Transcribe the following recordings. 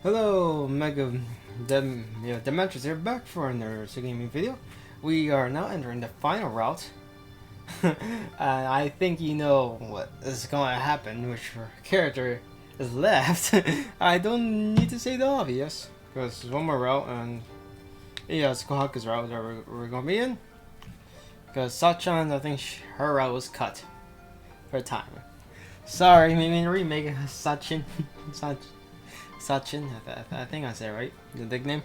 Hello, Dementors here, back for another Tsukihime video. We are now entering the final route. And I think you know what is going to happen, which character is left. I don't need to say the obvious, because there's one more route, and yeah, it's Khokau's route that we're going to be in. Because Sachan, I think her route was cut for time. Sorry, maybe in the remake, Sachin. Sachin, I think I said it right, the nickname.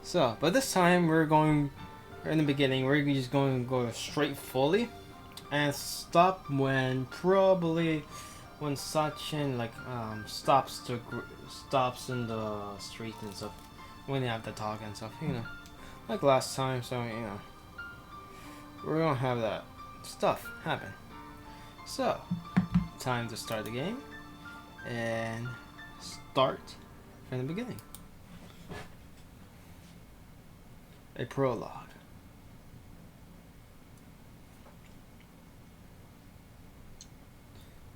So, but this time we're going, in the beginning, we're just going to go straight fully and stop when Sachin stops in the street and stuff, when they have to talk and stuff, like last time. So we're gonna have that stuff happen. So, time to start the game and start from the beginning. A prologue.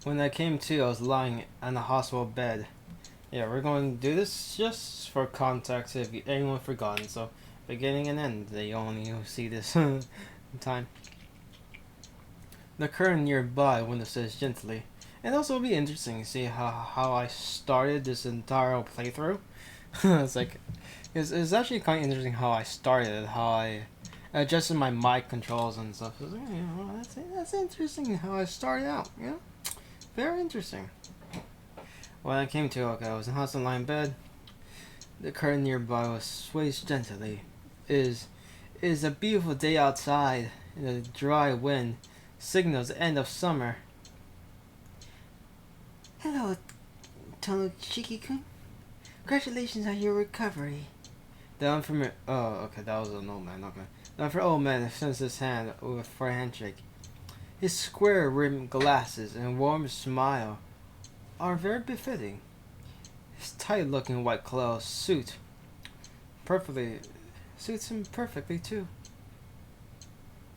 When I came to, I was lying on a hospital bed. Yeah, we're going to do this just for context if anyone forgotten. So, beginning and end, they only see this time. The current nearby window says gently. And also it'll be interesting to see how I started this entire playthrough. It's actually kind of interesting how I started, how I adjusted my mic controls and stuff. That's interesting how I started out, Very interesting. When I came to, I was in hospital lying in bed. The curtain nearby was sways gently. Is a beautiful day outside, and the dry wind signals the end of summer. Hello, Tonochiki-kun. Congratulations on your recovery. The unfamiliar. Oh, okay, that was an old man. Okay. The unfamiliar old man extends his hand for a handshake. His square-rimmed glasses and warm smile are very befitting. His tight-looking white clothes suits him perfectly too.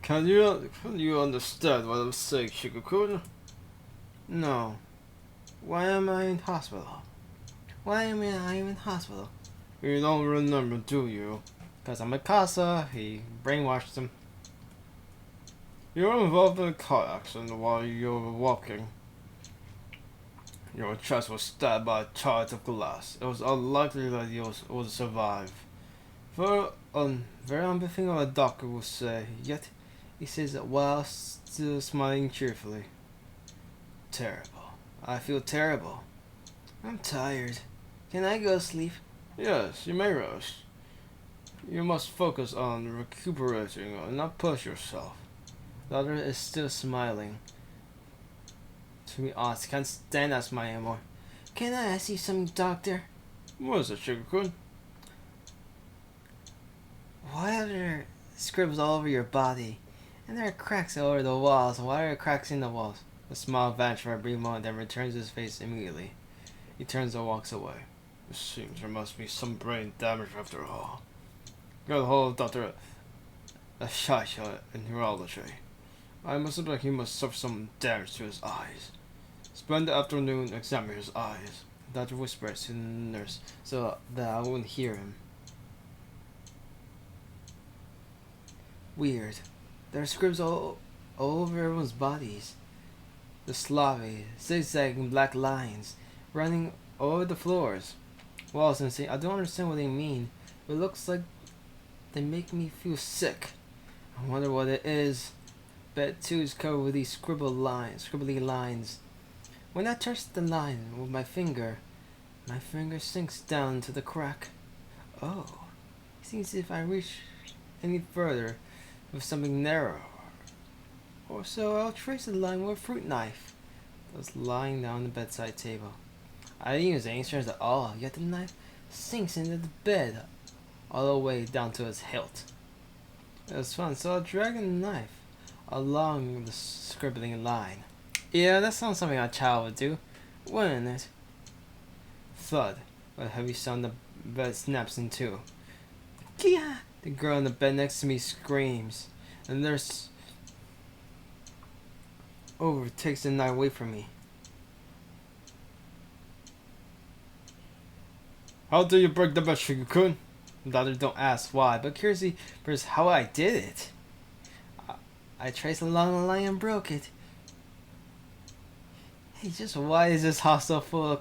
Can you understand what I'm saying, Shikokun? No. Why am I in hospital? Why am I in hospital? You don't remember, do you? Because I'm a Casa, he brainwashed him. You were involved in a car accident while you were walking. Your chest was stabbed by a charge of glass. It was unlikely that you would survive. Very unbefitting of a doctor would say, yet he says it while still smiling cheerfully. Terrible. I feel terrible. I'm tired. Can I go sleep? Yes, you may rest. You must focus on recuperating and not push yourself. The other is still smiling. To be honest, I can't stand that smile anymore. Can I ask you something, doctor? What is it, Shikokun? Why are there scribbles all over your body? And there are cracks all over the walls. Why are there cracks in the walls? The smile vanishes for a brief moment, then returns to his face immediately. He turns and walks away. It seems there must be some brain damage after all. Got a hold of Dr. Ashasha in neurology. I must suspect he must suffer some damage to his eyes. Spend the afternoon examining his eyes. The doctor whispers to the nurse so that I wouldn't hear him. Weird. There are scribbles all over everyone's bodies. The Slavi, zigzagging black lines, running over the floors. Walls and saying, I don't understand what they mean, but it looks like they make me feel sick. I wonder what it is. Bed 2 is covered with these scribbly lines. When I touch the line with my finger sinks down to the crack. Oh, it seems if I reach any further with something narrow. Or so I'll trace the line with a fruit knife that was lying down on the bedside table. I didn't use any instruments at all, yet the knife sinks into the bed all the way down to its hilt. It was fun, so I dragged the knife along the scribbling line. Yeah, that sounds something a child would do, wouldn't it? Thud. With a heavy sound, the bed snaps in two. Kia! The girl in the bed next to me screams. The nurse takes the knife away from me. How do you break the bed, Shigukun? The other don't ask why, but curiosity proves how I did it. I traced along the line and broke it. Hey, just why is this hostel full of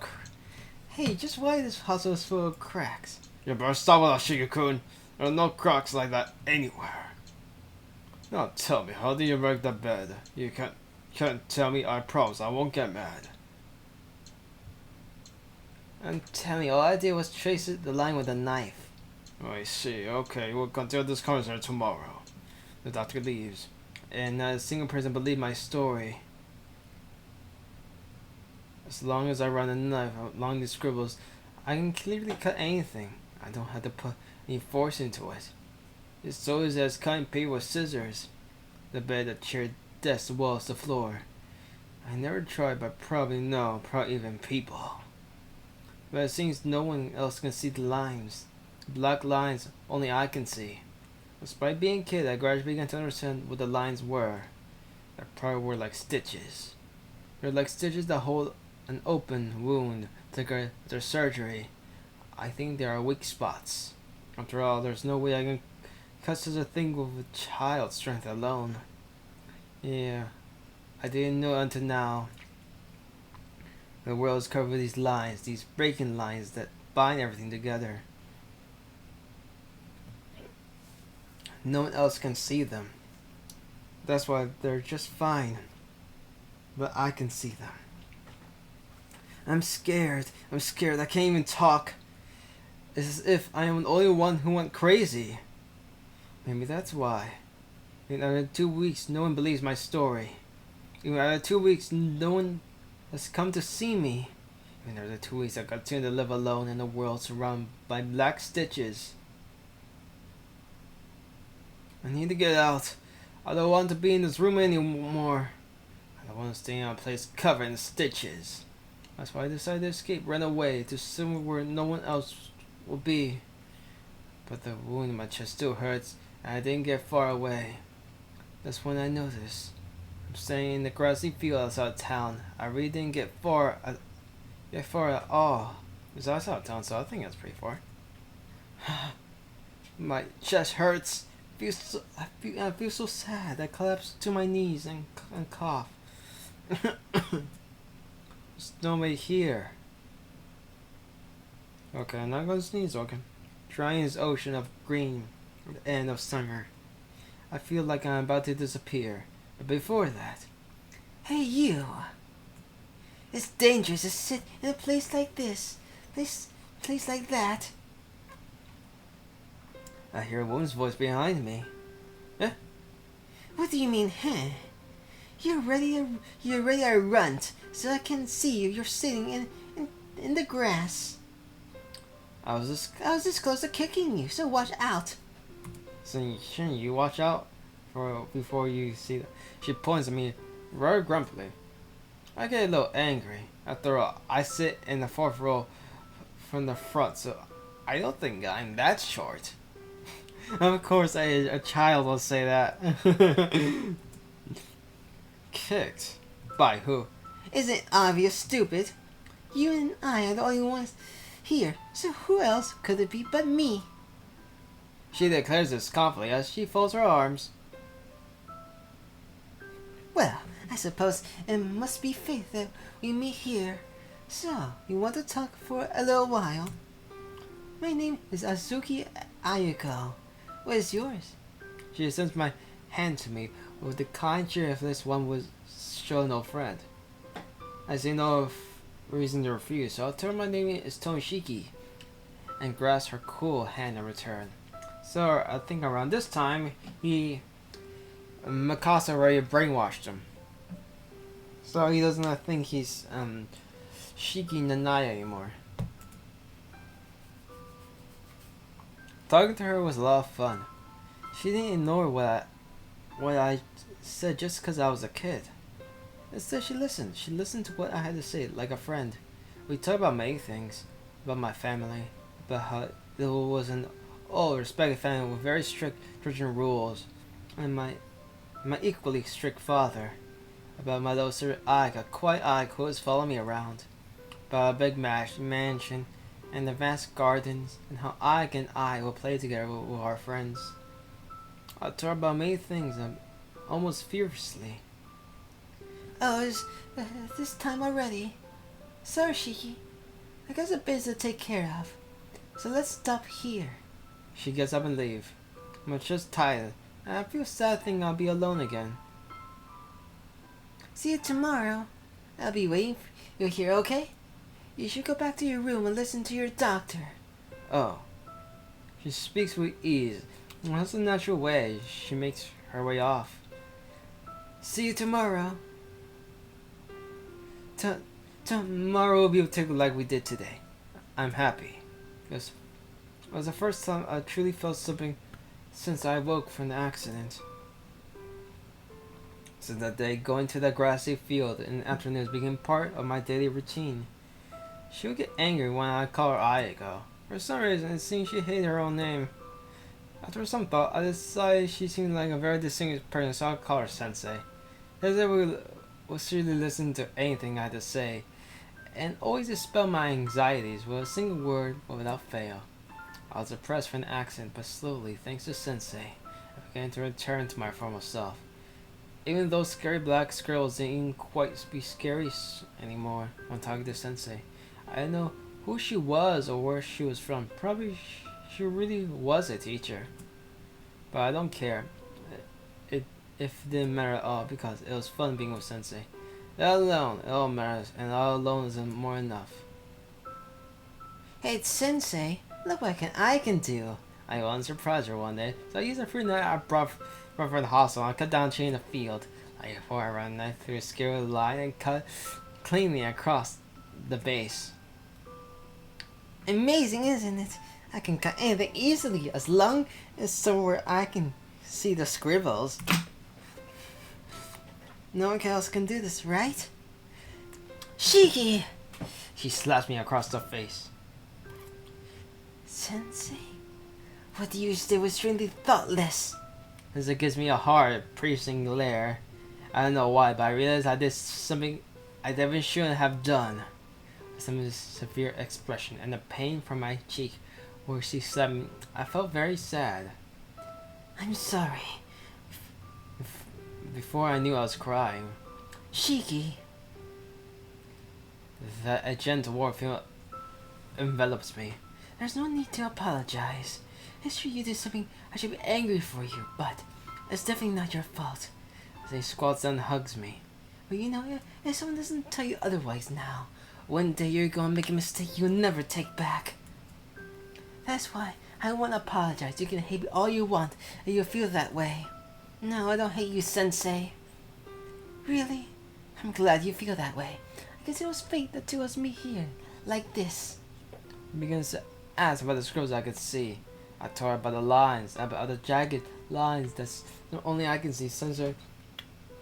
cracks? You better stop with that, Shigukun. There are no cracks like that anywhere. Now tell me, how do you break the bed? You can't tell me, I promise I won't get mad. And tell me, all I did was trace the line with a knife. Oh, I see. Okay, we'll continue this conversation tomorrow. The doctor leaves, and not a single person believed my story. As long as I run a knife along these scribbles, I can clearly cut anything. I don't have to put any force into it. It's so easy as cutting paper with scissors. The bed, the chair, desk, the walls, the floor. I never tried, but probably even people. But it seems no one else can see the lines. Black lines only I can see. Despite being a kid, I gradually began to understand what the lines were. They probably were like stitches. They're like stitches that hold an open wound to get their surgery. I think there are weak spots. After all, there's no way I can cut such a thing with a child's strength alone. Yeah, I didn't know until now. The world is covered with these lines, these breaking lines that bind everything together. No one else can see them. That's why they're just fine. But I can see them. I'm scared. I can't even talk. It's as if I am the only one who went crazy. Maybe that's why. In another 2 weeks, no one believes my story. In another 2 weeks, no one has come to see me. In another 2 weeks, I continue to live alone in a world surrounded by black stitches. I need to get out. I don't want to be in this room anymore. I don't want to stay in a place covered in stitches. That's why I decided to escape, run away to somewhere where no one else will be. But the wound in my chest still hurts, and I didn't get far away. That's when I noticed. I'm staying in the grassy field outside town. I really didn't get far at all. It's outside town, so I think that's pretty far. My chest hurts. I feel so sad. I collapse to my knees and cough. There's nobody here. Okay, I'm not gonna sneeze, okay. Drying this ocean of green at the end of summer. I feel like I'm about to disappear. But before that... Hey you! It's dangerous to sit in a place like this. Place like that. I hear a woman's voice behind me. Huh? What do you mean, huh? You're ready to run, so I can see you. You're sitting in the grass. I was this close to kicking you, so watch out. So shouldn't you watch out before you see that? She points at me very grumpily. I get a little angry. After all, I sit in the fourth row from the front, so I don't think I'm that short. Of course, a child will say that. Kicked? By who? Isn't it obvious, stupid? You and I are the only ones here, so who else could it be but me? She declares this confidently as she folds her arms. Well, I suppose it must be fate that we meet here. So, you want to talk for a little while? My name is Azuki Ayuko. What is yours? She extends my hand to me with the kind cheerfulness one would show an old friend. I see no reason to refuse, so I'll tell her my name is Tomoshiki and grasp her cool hand in return. So I think around this time, Mikasa already brainwashed him. So he doesn't think he's Shiki Nanai anymore. Talking to her was a lot of fun. She didn't ignore what I said just because I was a kid. Instead, she listened. She listened to what I had to say, like a friend. We talked about many things. About my family. About how it was an old, respected family with very strict Christian rules. And my equally strict father. About my little sister Aika, quiet Aika, who was following me around. About a big mansion. and the vast gardens, and how Ike and I will play together with our friends. I talk about many things almost fiercely. Oh, is this time already? Sorry, Shiki. I got some business to take care of. So let's stop here. She gets up and leaves. I'm just tired, and I feel sad thinking I'll be alone again. See you tomorrow. I'll be waiting for you here, okay? You should go back to your room and listen to your doctor. Oh. She speaks with ease. That's a natural way. She makes her way off. See you tomorrow. Tomorrow will be particularly like we did today. I'm happy. It was the first time I truly felt something since I woke from the accident. Since that day, going to the grassy field in the afternoons became part of my daily routine. She would get angry when I call her Ayako. For some reason, it seemed she hated her own name. After some thought, I decided she seemed like a very distinguished person, so I called her Sensei. Sensei would seriously listen to anything I had to say, and always dispel my anxieties with a single word or without fail. I was depressed from the accident, but slowly, thanks to Sensei, I began to return to my former self. Even though scary black squirrels didn't quite be scary anymore when talking to Sensei, I didn't know who she was or where she was from. Probably she really was a teacher. But I don't care. It didn't matter at all because it was fun being with Sensei. That alone, it all matters, and all alone isn't more enough. Hey, it's Sensei. Look what I can do. I wanted to surprise her one day, so I used a fruit knife I brought from the hospital and cut down a tree in the field. Before I ran a knife through a scaly line and cut cleanly across the base. Amazing, isn't it? I can cut anything easily as long as somewhere I can see the scribbles. No one else can do this, right? Shiki! She slaps me across the face. Sensei? What you did was really thoughtless. It gives me a hard, piercing glare. I don't know why, but I realized I did something I definitely shouldn't have done. Some severe expression and the pain from my cheek where she slapped me. I felt very sad. I'm sorry. Before I knew I was crying. Shiki. A gentle warm feeling envelops me. There's no need to apologize. It's true you did something I should be angry for you, but it's definitely not your fault. She squats down and hugs me. But you know, if someone doesn't tell you otherwise now, one day you're gonna make a mistake you'll never take back. That's why I won't apologize. You can hate me all you want, and you'll feel that way. No, I don't hate you, Sensei. Really? I'm glad you feel that way. I guess it was fate that took us me here, like this. He begins to ask about the scribbles I could see. I told her about the lines, about the jagged lines that only I can see. Sensei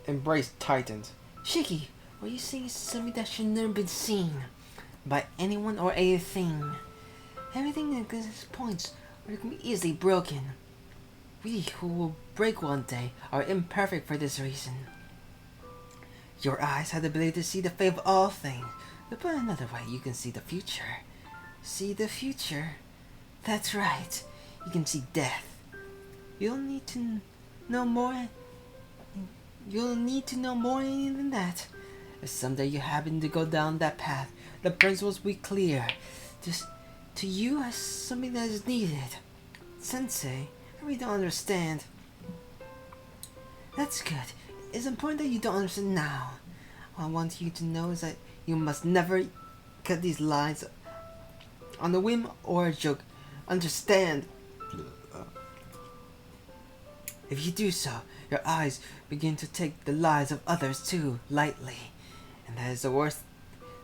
embrace tightened. Shiki, what you saying is something that should never been seen by anyone or anything. Everything in these points where it can be easily broken. We who will break one day are imperfect for this reason. Your eyes have the ability to see the fate of all things, but put another way, you can see the future. See the future? That's right. You can see death. You'll need to know more. You'll need to know more than that. If someday you happen to go down that path, the principles will be clear. Just to you as something that is needed. Sensei, I really don't understand. That's good. It's important that you don't understand now. What I want you to know is that you must never cut these lines on a whim or a joke. Understand? If you do so, your eyes begin to take the lives of others too lightly. And that is the worst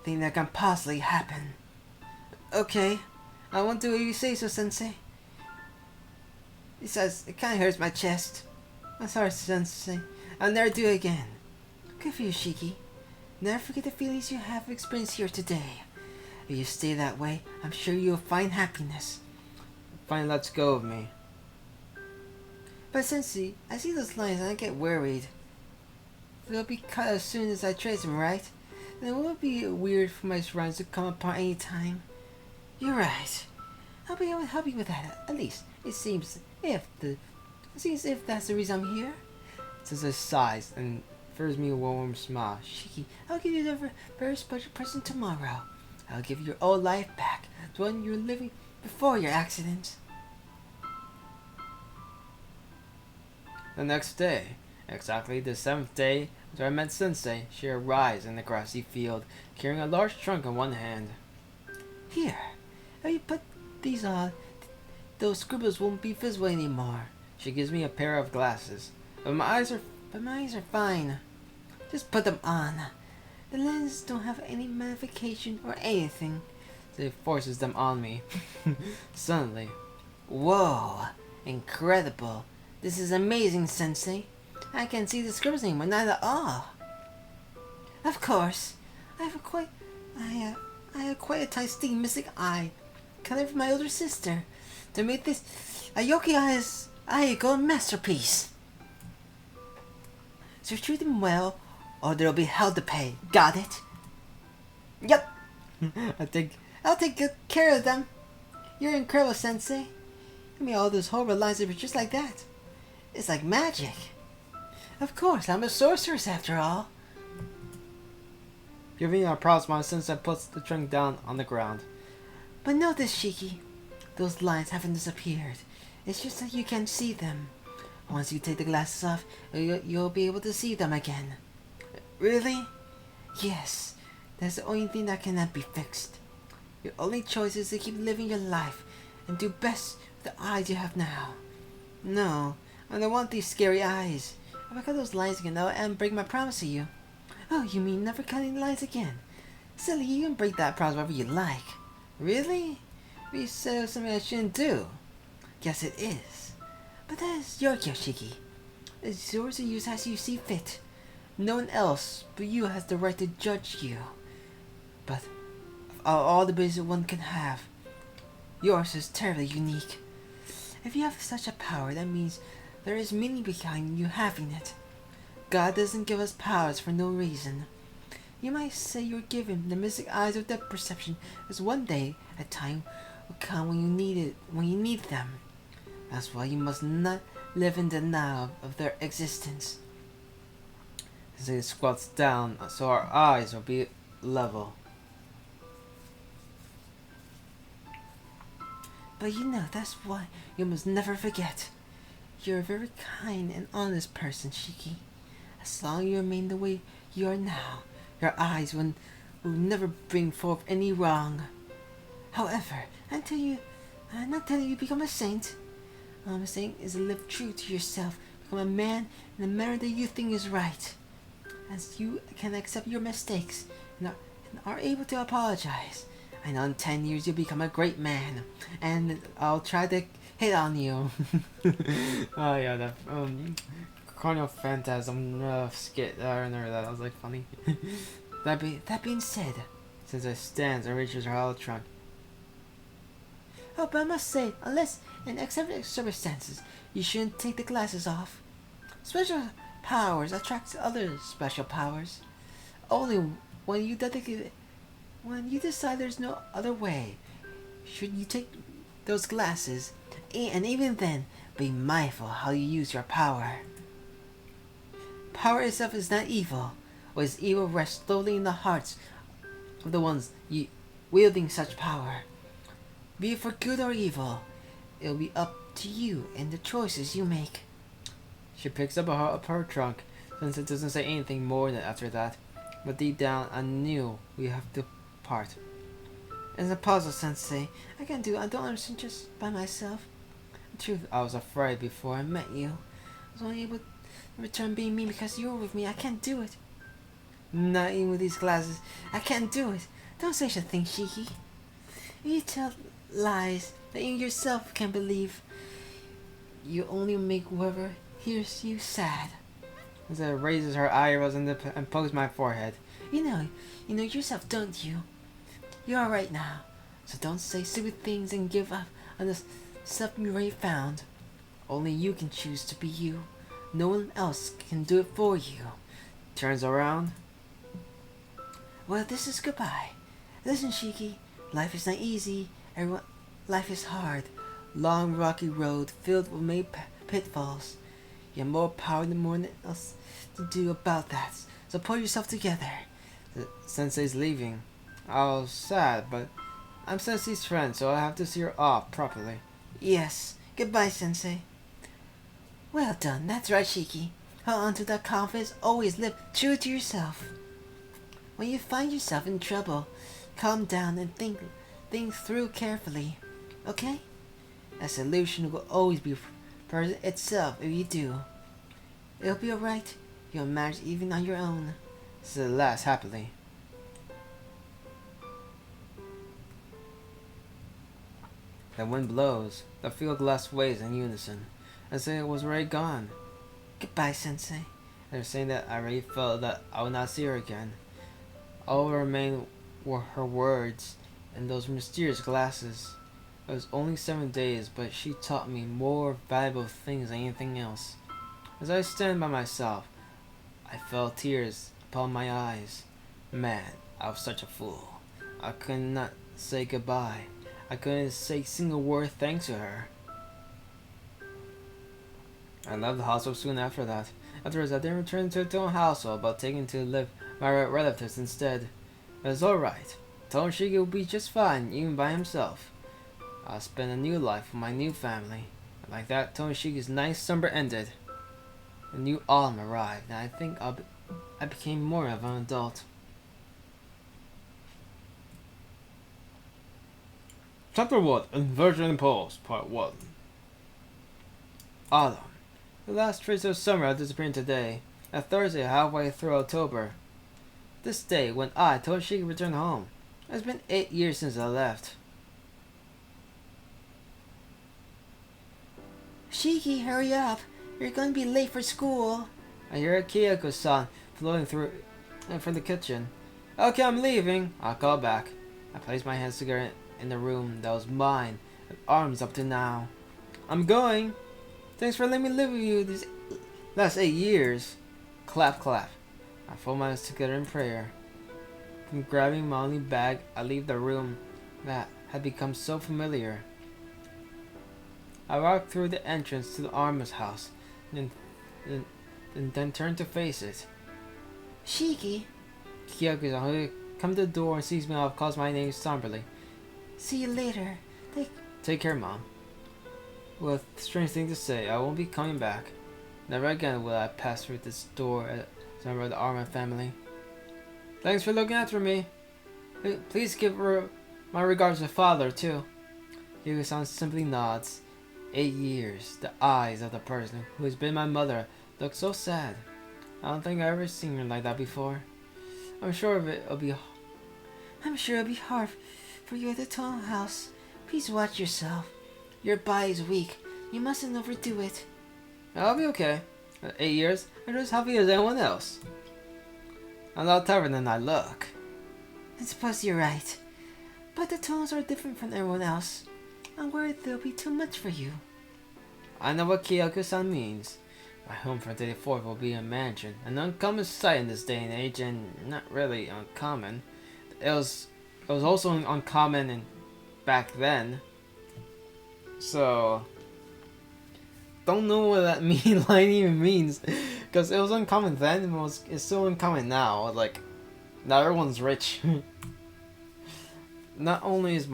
thing that can possibly happen. Okay, I won't do what you say so, Sensei. Besides, it kinda hurts my chest. I'm sorry, Sensei. I'll never do it again. Good for you, Shiki. Never forget the feelings you have experienced here today. If you stay that way, I'm sure you'll find happiness. Fine, let's go of me. But Sensei, I see those lines and I get worried. They'll be cut as soon as I trace them, right? Then it would be weird for my surroundings to come apart any time. You're right. I'll be able to help you with that. At least it seems if that's the reason I'm here. Sensei sighs and offers me a warm smile. Shiki, I'll give you the very special present tomorrow. I'll give you your old life back, the one you were living before your accident. The next day, exactly the 7th day after I met Sensei, she arrives in the grassy field, carrying a large trunk in one hand. Here, if you put these on, those scribbles won't be visible anymore. She gives me a pair of glasses, but my eyes are fine. Just put them on. The lenses don't have any magnification or anything. She forces them on me. Suddenly, whoa! Incredible! This is amazing, Sensei. I can see the scribbles anymore, not at all. Of course, I have quite a tight, sticky, mystic eye, color from my older sister, to make this Ayoki Ayako masterpiece. So treat them well, or there'll be hell to pay. Got it? Yep. I'll take good care of them. You're incredible, Sensei. You made all those horrible lines that were just like that. It's like magic. Of course, I'm a sorceress after all. Giving a applause, my Sensei puts the trunk down on the ground. But notice, Shiki, those lines haven't disappeared. It's just that you can't see them. Once you take the glasses off, you'll be able to see them again. Really? Yes. That's the only thing that cannot be fixed. Your only choice is to keep living your life and do best with the eyes you have now. No, I don't want these scary eyes. If I cut those lines again, I'll break my promise to you. Oh, you mean never cutting lines again? Silly, you can break that promise whenever you like. Really? You said something I shouldn't do. Yes, it is. But that is your gift, Shiki. It's yours to use as you see fit. No one else but you has the right to judge you. But of all the abilities one can have, yours is terribly unique. If you have such a power, that means there is meaning behind you having it. God doesn't give us powers for no reason. You might say you're given the mystic eyes of depth perception, as one day a time will come when you need them. That's why you must not live in denial of their existence. As he squats down so our eyes will be level. But you know, that's why you must never forget. You're a very kind and honest person, Shiki. As long as you remain the way you are now, your eyes will never bring forth any wrong. However, I'm not telling you to become a saint. All I'm saying is to live true to yourself, become a man in the manner that you think is right. As you can accept your mistakes and are able to apologize. I know in 10 years you'll become a great man, and I'll try to hit on you. Oh yeah, that Carnival Phantasm skit. I remember that. That was like funny. That being said, Since it stands and reaches her hollow trunk. oh, but I must say, unless in exceptional circumstances, you shouldn't take the glasses off. Special powers attract other special powers. Only when you decide there's no other way, should you take those glasses, and even then, be mindful how you use your power. Power itself is not evil. What is evil rests slowly in the hearts of the ones wielding such power. Be it for good or evil, it will be up to you and the choices you make. She picks up her trunk, since it doesn't say anything more than after that. But deep down, I knew we have to part. It's a puzzle, Sensei. I don't understand just by myself. The truth, I was afraid before I met you. I was only able to return being me because you were with me. I can't do it. Not even with these glasses. I can't do it. Don't say such a thing, Shiki. If you tell lies that you yourself can't believe, you only make whoever hears you sad. As it raises her eyebrows and pokes my forehead. You know yourself, don't you? You're alright now, so don't say stupid things and give up on the stuff you already found. Only you can choose to be you. No one else can do it for you. Turns around. Well, this is goodbye. Listen, Shiki, life is not easy, Everyone, life is hard. Long, rocky road filled with many pitfalls. You have more power than more than else to do about that. So pull yourself together. The sensei's leaving. I was sad, but I'm Sensei's friend, so I have to see her off properly. Yes. Goodbye, Sensei. Well done. That's right, Shiki. Hold on to that confidence. Always live true to yourself. When you find yourself in trouble, calm down and think through carefully. Okay? A solution will always be present itself if you do. It'll be alright. You'll manage even on your own. Said last happily. The wind blows. The field glass waves in unison. I say it was already gone. Goodbye, Sensei. They're saying that I already felt that I would not see her again. All that remained were her words and those mysterious glasses. It was only 7 days, but she taught me more valuable things than anything else. As I stand by myself, I felt tears upon my eyes. Man, I was such a fool. I could not say goodbye. I couldn't say a single word thanks to her. I left the hostel soon after that. Afterwards, I then returned to the household, but taking to live with my relatives instead. But it's alright. Toshiki will be just fine, even by himself. I'll spend a new life with my new family. And like that, Toshiki's nice summer ended. The new autumn arrived, and I think I became more of an adult. Chapter 1, Inversion Impulse, Part 1. Autumn. The last trace of summer are disappearing today, a Thursday halfway through October. This day, when I, Toshiki, returned home. It's been 8 years since I left. Shiki, hurry up. You're going to be late for school. I hear Kyoko-san floating through from the kitchen. Okay, I'm leaving. I'll call back. I placed my hands together in the room that was mine, with arms up to now. I'm going. Thanks for letting me live with you these last 8 years. Clap, clap. I fold my hands together in prayer. From grabbing my only bag, I leave the room that had become so familiar. I walk through the entrance to the Arma's house, and then turn to face it. Shiki. Kyoko comes to the door and sees me off, calls my name somberly. See you later. Take care, Mom. Well, strange thing to say, I won't be coming back. Never again will I pass through this door as a member of the Arma family. Thanks for looking after me. Please give her my regards to Father, too. Yuki-san simply nods. 8 years. The eyes of the person who has been my mother look so sad. I don't think I've ever seen her like that before. I'm sure it'll be hard for you at the Town House. Please watch yourself. Your body's weak. You mustn't overdo it. I'll be okay. 8 years, I'm just healthy as anyone else. I'm not tougher than I look. I suppose you're right. But the tones are different from everyone else. I'm worried they'll be too much for you. I know what Kyoko-san means. My home for the 4th will be a mansion, an uncommon sight in this day and age, and not really uncommon. It was also uncommon back then. So, don't know what that line even means, because it was uncommon then, and it's still uncommon now. Like, now everyone's rich. Not only is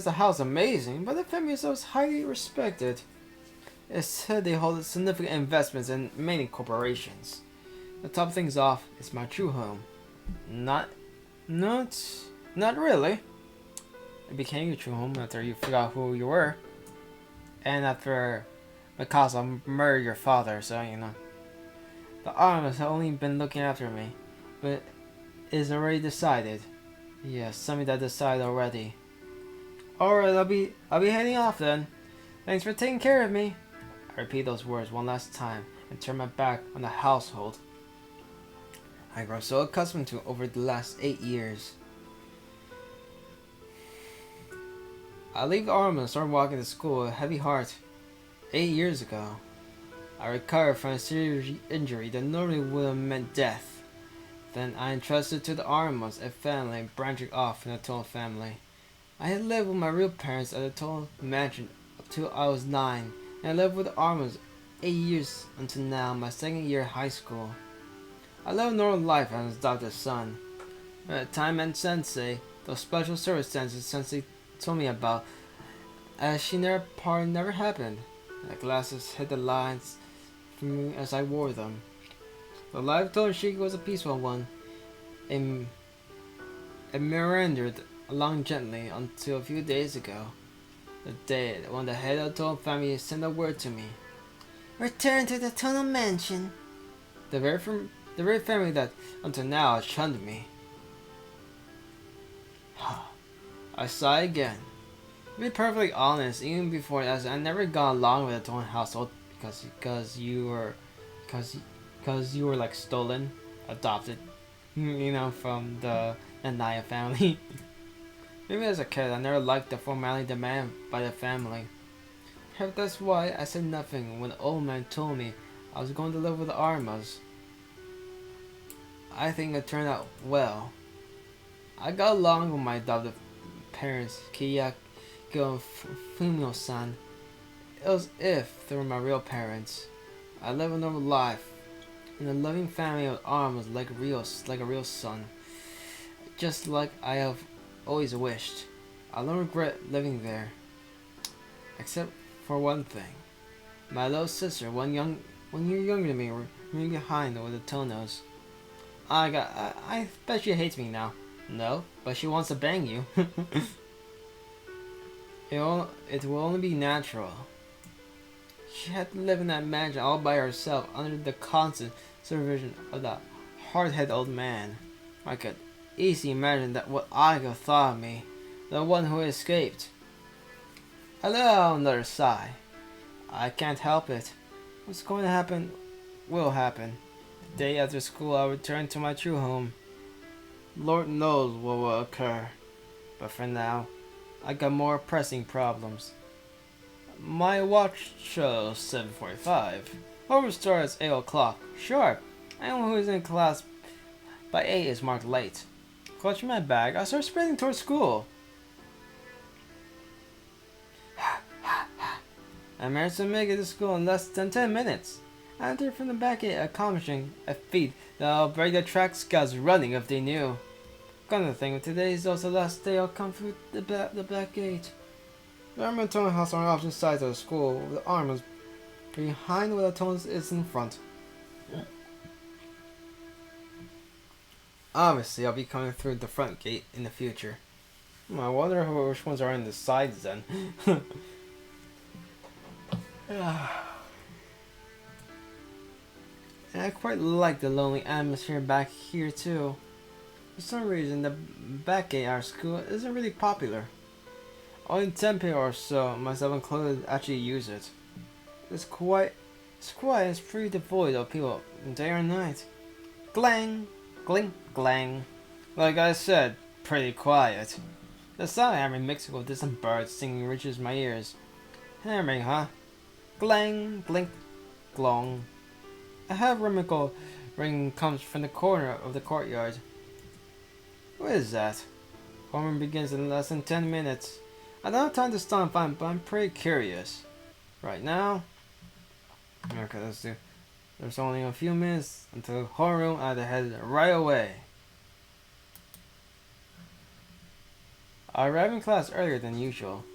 the house amazing, but the family is also highly respected. It's said they hold significant investments in many corporations. To top things off, it's my true home. Not really. It became your true home after you forgot who you were. And after Mikasa murdered your father, so you know. The arm has only been looking after me, but it is already decided. Yes, something that decided already. Alright, I'll be heading off then. Thanks for taking care of me. I repeat those words one last time and turn my back on the household I grow so accustomed to over the last 8 years. I leave the arm and start walking to school with a heavy heart. 8 years ago, I recovered from a serious injury that normally would have meant death. Then I entrusted to the Armas a family branching off from the Toll family. I had lived with my real parents at a tall mansion up till I was 9, and I lived with Armos 8 years until now, my second year of high school. I lived a normal life as an adopted son. At the time and Sensei, those special circumstances Sensei told me about, as she never happened. The glasses hid the lines from me as I wore them. The life told Shiki was a peaceful one, and meandered along gently until a few days ago. The day when the head of the Tono family sent a word to me. Return to the Tono mansion. The very family that until now has shunned me. I sigh again. To be perfectly honest, even before that, I never got along with the Tono household because you were like stolen, adopted, from the Anaya family. Maybe as a kid, I never liked the formality demanded by the family. Perhaps that's why I said nothing when the old man told me I was going to live with the Armas. I think it turned out well. I got along with my adopted parents, Kiyako and Fumio-san. It was if they were my real parents. I lived a normal life in a loving family of Armas like a real son. Just like I have always wished. I don't regret living there. Except for one thing. My little sister, 1 year younger than me, remained behind with the Tonos. I bet she hates me now. No, but she wants to bang you. It will only be natural. She had to live in that mansion all by herself under the constant supervision of that hard-headed old man. I could easily imagine that what I could have thought of me, the one who escaped. I let out another sigh. I can't help it. What's going to happen will happen. The day after school I'll return to my true home. Lord knows what will occur. But for now, I got more pressing problems. My watch shows 7:45. Homework starts 8 o'clock. Sure, anyone who is in class by 8 is marked late. Clutching my bag, I start sprinting towards school. I managed to make it to school in less than 10 minutes. I entered from the back gate, accomplishing a feat that'll break the track scouts running if they knew. Gonna think today is also the last day I'll come through the back gate. The Army and Tono house are on opposite sides of the school, with the Armas behind where the Tonos is in front. Obviously, I'll be coming through the front gate in the future. I wonder which ones are in the sides then. And I quite like the lonely atmosphere back here too. For some reason, the back gate at our school isn't really popular. Only 10 people or so, myself included, actually use it. It's quiet and it's pretty devoid of people, day or night. Glang, gling, glang. Like I said, pretty quiet. The sound of hammering mixed with distant birds singing reaches my ears. Hammering, huh? Glang, glink, glong. A half rhythmical ring comes from the corner of the courtyard. What is that? Homeroom begins in less than 10 minutes. I don't have time to stop and find, but I'm pretty curious. Right now? Okay, let's do. There's only a few minutes until homeroom. I had to head right away. I arrived in class earlier than usual.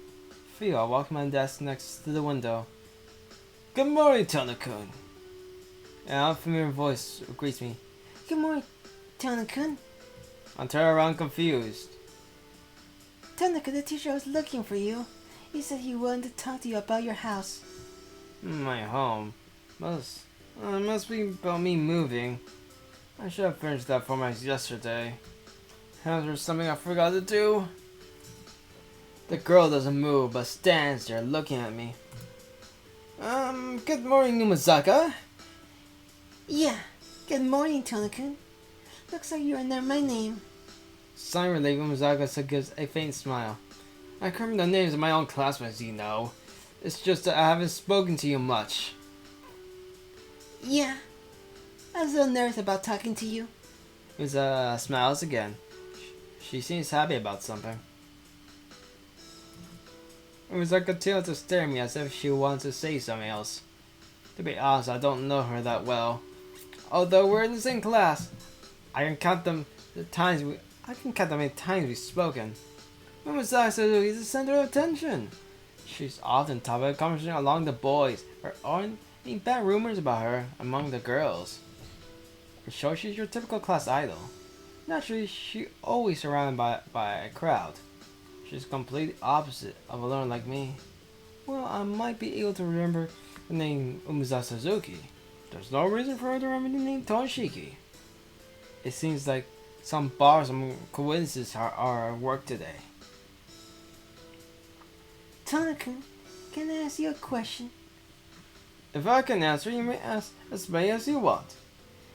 I walked to my desk next to the window. Good morning, Tono-kun. An unfamiliar voice greets me. Good morning, Tono-kun. I turn around confused. Tono-kun, the teacher was looking for you. He said he wanted to talk to you about your house. My home. Must be about me moving. I should have finished that for yesterday. Was there something I forgot to do? The girl doesn't move, but stands there looking at me. Good morning, Numazaka. Yeah, good morning, Tono-kun. Looks like you remember my name. Sign relief, Numazaka gives a faint smile. I can't remember the names of my own classmates, you know. It's just that I haven't spoken to you much. Yeah, I was a little nervous about talking to you. Miss smiles again. She seems happy about something. Umizaka continued to stare at me as if she wanted to say something else. To be honest, I don't know her that well. Although we're in the same class, I can count the many times we've spoken. Umizaka Suzuki is the center of attention. She's often topic of conversation among the boys. There aren't any bad rumors about her among the girls. For sure, she's your typical class idol. Naturally, she's always surrounded by a crowd. She's completely opposite of a learner like me. Well, I might be able to remember the name Umizaka Suzuki. There's no reason for her to remember the name Toshiki. It seems like some coincidences are at work today. Tono-kun, can I ask you a question? If I can answer, you may ask as many as you want.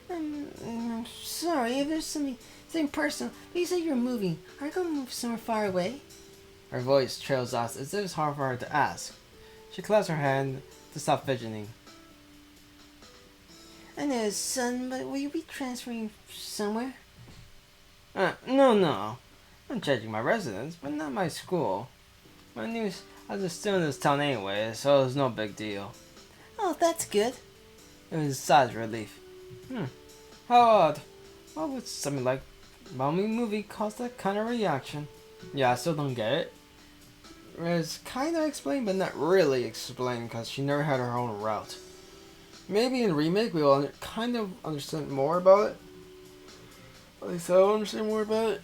I'm sorry if there's something personal, but you said you're moving. Are you going to move somewhere far away? Her voice trails off as if it's hard for her to ask. She clasps her hand to stop fidgeting. I know, son, but will you be transferring somewhere? No. I'm changing my residence, but not my school. I was still in this town anyway, so it's no big deal. Oh, that's good. It was a sigh of relief. How odd. Why would something like Mommy movie cause that kind of reaction? Yeah, I still don't get it. It's kind of explained, but not really explained, because she never had her own route. Maybe in remake we'll kind of understand more about it. At least I'll understand more about it.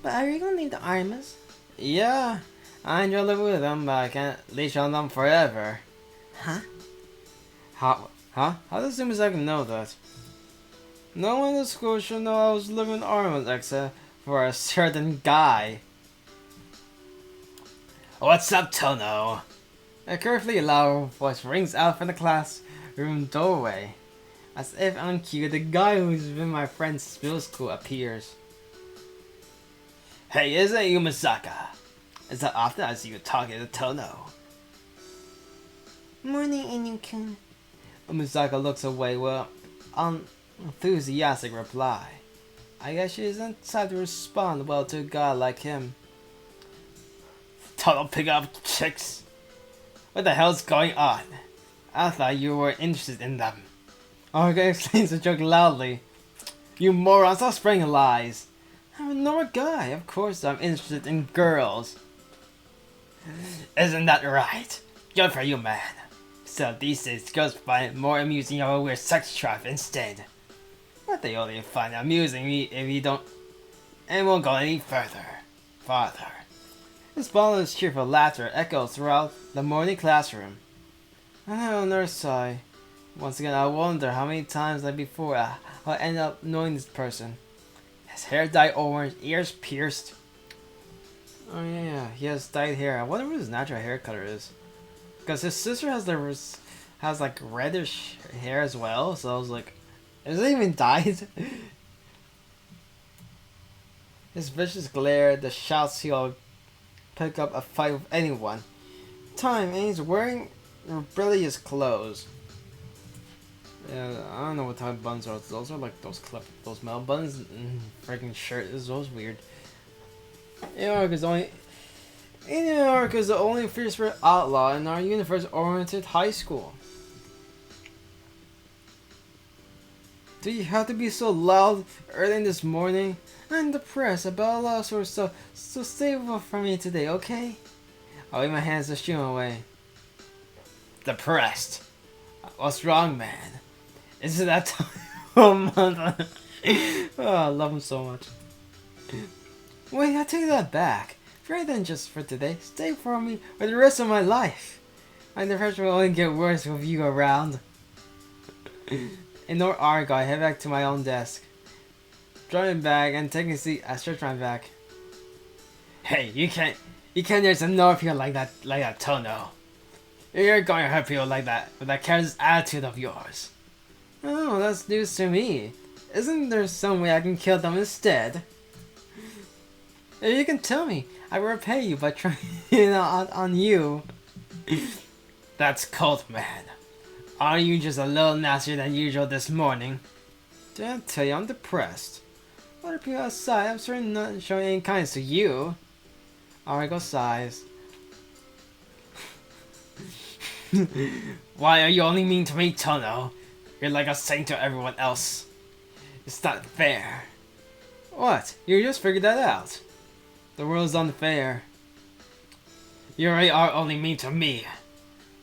But are you gonna leave the Armas? Yeah, I enjoy living with them, but I can't leash on them forever. Huh? How does Umizaki know that? No one in the school should know I was living in Armas except for a certain guy. What's up, Tono? A carefully loud voice rings out from the classroom doorway. As if on cue, the guy who's been my friend since middle school appears. Hey, isn't it Umizaka? It's not often I see you talking to Tono. Morning, Inu-kun. Umizaka looks away with an enthusiastic reply. I guess she isn't type to respond well to a guy like him. Tono pick up chicks? What the hell's going on? I thought you were interested in them. Arga explains the joke loudly. You morons, stop spreading lies. I'm a normal guy. Of course I'm interested in girls. Isn't that right? Good for you, man. So these days, girls find it more amusing your weird sex drive instead. But they only find it amusing if you don't and won't go any farther. This bondless cheerful laughter echoes throughout the morning classroom. I have another sigh. Once again, I wonder how many times like before I'll end up knowing this person. His hair dyed orange, ears pierced. Oh yeah, he has dyed hair. I wonder what his natural hair color is. Because his sister has like reddish hair as well, so I was like, is it even dyed? His vicious glare, the shouts he'll pick up a fight with anyone. And he's wearing rebellious clothes. Yeah, I don't know what type of buns are. Those are like those metal buns. Freaking shirt. This was weird. Anarch is the only free spirit outlaw in our universe-oriented high school. Do you have to be so loud early in this morning? I'm depressed about a lot of sort of stuff, so stay from me today, okay? I'll leave my hands to shoo him away. Depressed? What's wrong, man? Is it that time of month? Oh, I love him so much. Wait, I take that back. Rather than just for today, stay for me for the rest of my life. My depression will only get worse with you around. Ignore Argo, I head back to my own desk. Drawing bag and taking a seat, I stretch my back. Hey, you can't just ignore people like that, Tono. You're going to hurt people like that with that careless attitude of yours. Oh, that's news to me. Isn't there some way I can kill them instead? If you can tell me, I will repay you by trying on you. That's cold, man. Aren't you just a little nastier than usual this morning? Did I tell you I'm depressed? Other people outside, I'm certainly not showing any kindness to you. Arigo sighs. Why are you only mean to me, Tono? You're like a saint to everyone else. It's not fair. What? You just figured that out. The world's unfair. You really are only mean to me.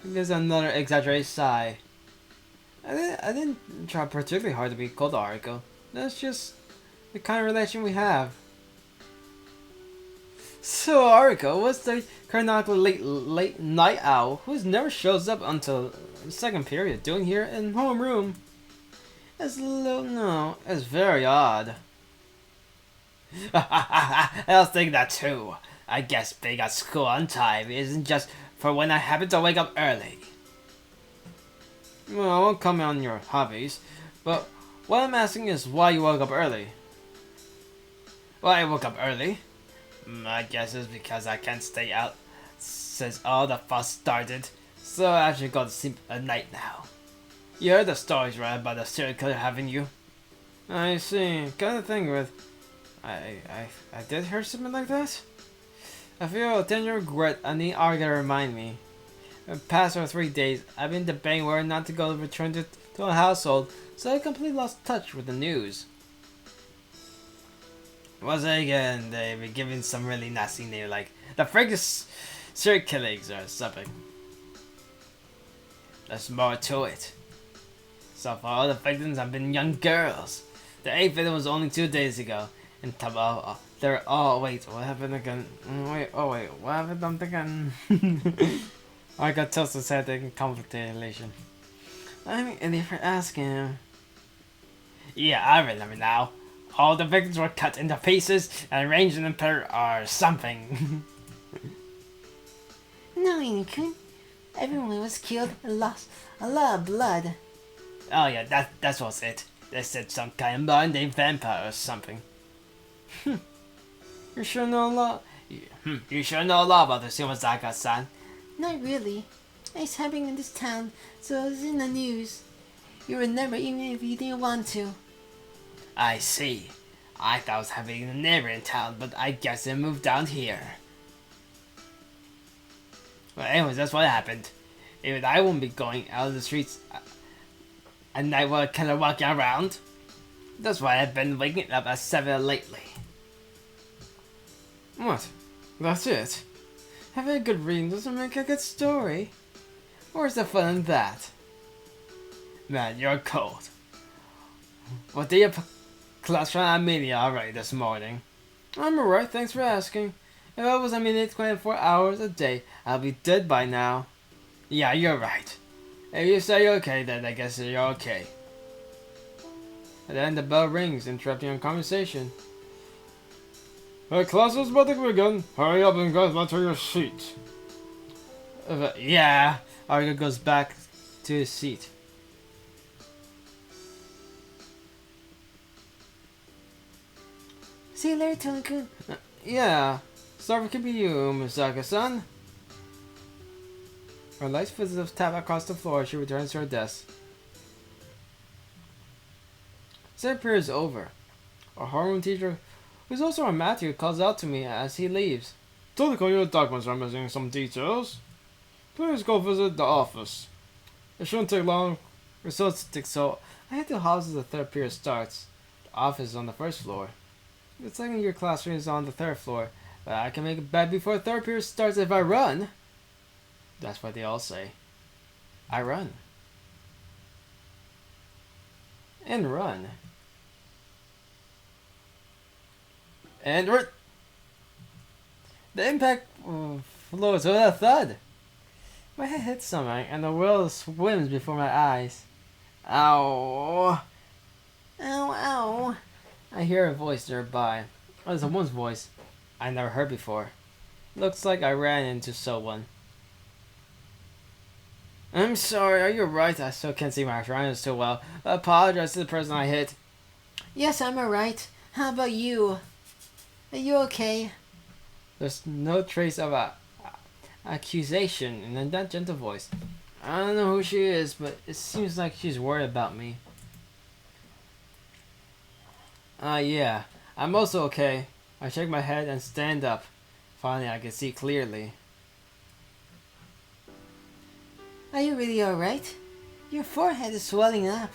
There's another exaggerated sigh. I didn't try particularly hard to be cold to Ariko. That's just the kind of relation we have. So Ariko, what's the canonical late night owl who never shows up until the second period doing here in homeroom? It's very odd. I was thinking that too. I guess being at school on time isn't just for when I happen to wake up early. Well, I won't comment on your hobbies, but what I'm asking is why you woke up early. Why I woke up early? I guess it's because I can't stay out since all the fuss started, so I should go to sleep at night now. You heard the stories, right, about the serial killer, haven't you? I see. Kind of thing with... I did hear something like that? I feel a tender regret I need Arga to remind me. The past 3 days, I've been debating whether or not to go return to a household, so I completely lost touch with the news. Once again, they've been giving some really nasty name like the Fergus serial killings or something. There's more to it. So far, all the victims have been young girls. The 8th victim was only 2 days ago. And they're all... wait, what happened again? Wait, what happened? I'm thinking... I got toasted said they can complicated relation. I'm an idiot for asking him. Yeah, I remember now. All the victims were cut into pieces and arranged in a pair or something. No, Inikun. Everyone was killed and lost a lot of blood. Oh yeah, that was it. They said some kind of modern-day vampire or something. You sure know a lot. You sure know a lot about the Shimazaka-san. Not really. It's happening in this town, so it's in the news. You remember even if you didn't want to. I see. I thought it was happening in the neighboring town, but I guess it moved down here. Well, anyways, that's what happened. Even I won't be going out of the streets at night while kind of walking around. That's why I've been waking up at 7 lately. What? That's it? Having a good reading doesn't make a good story. Where's the fun in that? Man, you're cold. What did your class run at media already this morning? I'm alright, thanks for asking. If I was a minute 24 hours a day, I'll be dead by now. Yeah, you're right. If you say you're okay, then I guess you're okay. And then the bell rings, interrupting our conversation. The class is about to begin. Hurry up and get back to your seat. Yeah. Arga goes back to his seat. See you later, Tony-kun. Yeah. Sorry for keeping you, Misaka-san. Her light footsteps tap across the floor as she returns to her desk. Second period is over. Our homeroom teacher, who's also our math teacher, calls out to me as he leaves. Tonico, your documents are missing some details. Please go visit the office. It shouldn't take long. Results take so. I head to the house as the third period starts. The office is on the first floor. The second year classroom is on the third floor, but I can make it back before the third period starts if I run. That's what they all say. I run. And run. And run. The impact flows with a thud. My head hits something and the world swims before my eyes. Ow. Ow, ow. I hear a voice nearby. Oh, it's a woman's voice I never heard before. Looks like I ran into someone. I'm sorry, you're right. I still can't see my surroundings too well. I apologize to the person I hit. Yes, I'm alright. How about you? Are you okay? There's no trace of accusation in that gentle voice. I don't know who she is, but it seems like she's worried about me. Yeah, I'm also okay. I shake my head and stand up. Finally, I can see clearly. Are you really alright? Your forehead is swelling up.